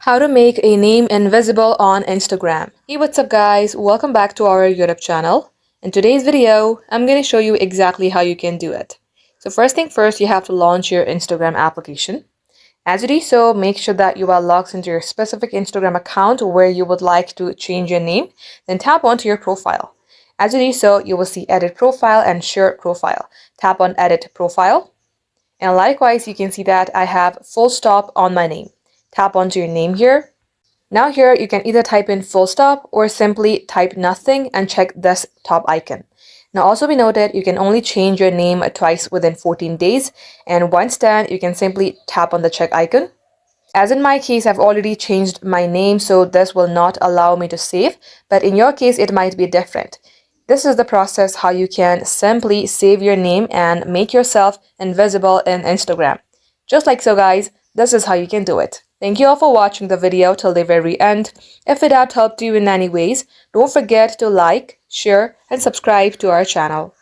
How to make a name invisible on Instagram. Hey, what's up guys? Welcome back to our YouTube channel. In today's video, I'm going to show you exactly how you can do it. So first thing first, you have to launch your Instagram application. As you do so, make sure that you are logged into your specific Instagram account where you would like to change your name. Then tap onto your profile. As you do so, you will see Edit Profile and Share Profile. Tap on Edit Profile. And likewise, you can see that I have full stop on my name. Tap onto your name here. Now here you can either type in full stop or simply type nothing and check this top icon. Now also be noted, you can only change your name twice within 14 days, and once done, you can simply tap on the check icon. As in my case, I've already changed my name, so this will not allow me to save, but in your case, it might be different. This is the process how you can simply save your name and make yourself invisible in Instagram. Just like so guys, this is how you can do it. Thank you all for watching the video till the very end. If it had helped you in any ways, don't forget to like, share, and subscribe to our channel.